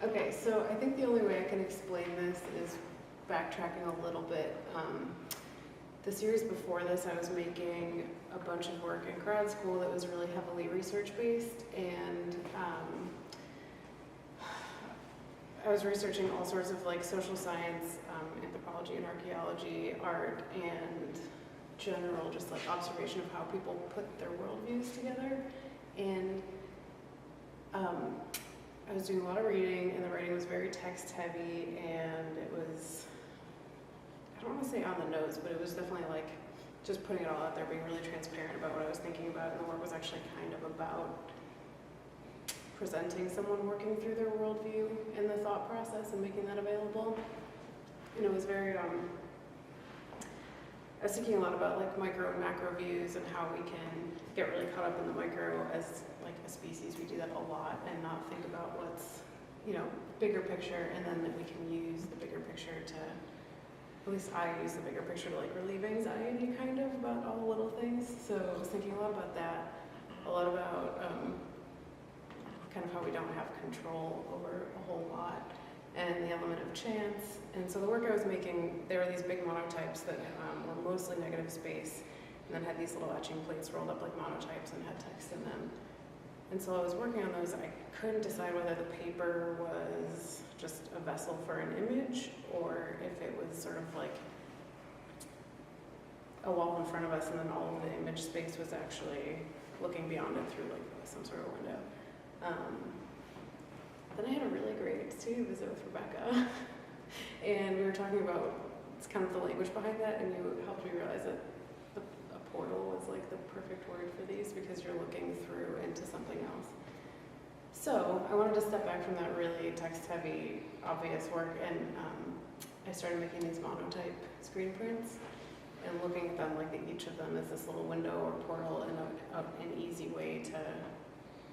Okay, so I think the only way I can explain this is backtracking a little bit. The series before this, I was making a bunch of work in grad school that was really heavily research-based, and I was researching all sorts of like social science, anthropology and archaeology, art, and general just like observation of how people put their worldviews together. And I was doing a lot of reading, and the writing was very text heavy, and it was, I don't want to say on the nose, but it was definitely like just putting it all out there, being really transparent about what I was thinking about, and the work was actually kind of about presenting someone working through their worldview and the thought process and making that available. And it was very, I was thinking a lot about like micro and macro views and how we can get really caught up in the micro as like a species. We do that a lot and not think about what's, bigger picture, and then that we can use the bigger picture to, at least I use the bigger picture to like relieve anxiety kind of about all the little things. So I was thinking a lot about that, a lot about kind of how we don't have control over a whole lot, and the element of chance. And so the work I was making, there were these big monotypes that were mostly negative space, and then had these little etching plates rolled up like monotypes and had text in them. And so I was working on those. I couldn't decide whether the paper was just a vessel for an image, or if it was sort of like a wall in front of us, and then all of the image space was actually looking beyond it through like some sort of window. Then I had a really great studio visit with Rebecca, and we were talking about it's kind of the language behind that, and you helped me realize that a portal was like the perfect word for these, because you're looking through into something else. So I wanted to step back from that really text-heavy, obvious work, and I started making these monotype screen prints and looking at them like each of them is this little window or portal, and an easy way to,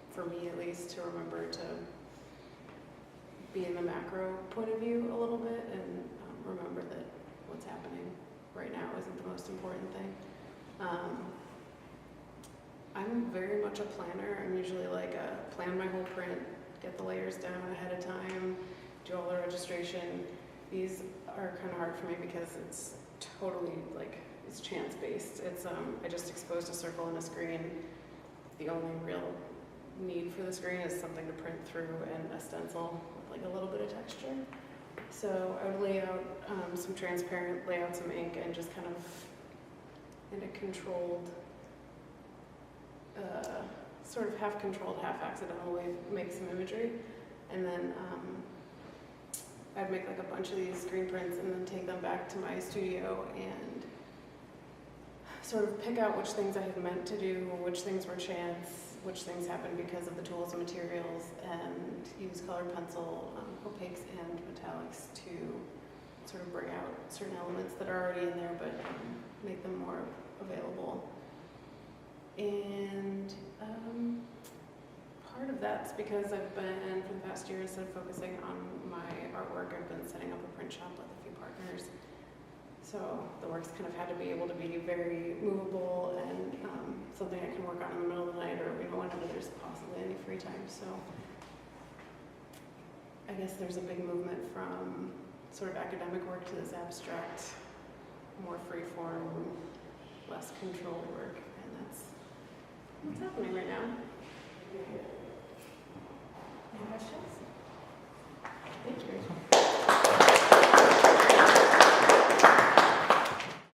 for me at least, to remember to be in the macro point of view a little bit, and remember that what's happening right now isn't the most important thing. I'm very much a planner. I'm usually like plan my whole print, get the layers down ahead of time, do all the registration. These are kind of hard for me because it's totally like, it's chance-based. It's I just exposed a circle and a screen. The only real need for the screen is something to print through and a stencil with like a little bit of texture. So I would lay out some transparent, lay out some ink, and just kind of in a controlled, sort of half controlled, half accidental way, make some imagery. And then I'd make like a bunch of these screen prints and then take them back to my studio and sort of pick out which things I had meant to do, which things were chance, which things happened because of the tools and materials, and use colored pencil, opaques and metallics to sort of bring out certain elements that are already in there, but make them more available. And part of that's because I've been, for the past year, instead of focusing on my artwork, I've been setting up a print shop with a few partners. So the work's kind of had to be able to be very movable and something I can work on in the middle of the night, or whenever there's possibly any free time. So I guess there's a big movement from sort of academic work to this abstract, more free-form, less controlled work, and that's what's happening right now. Any questions?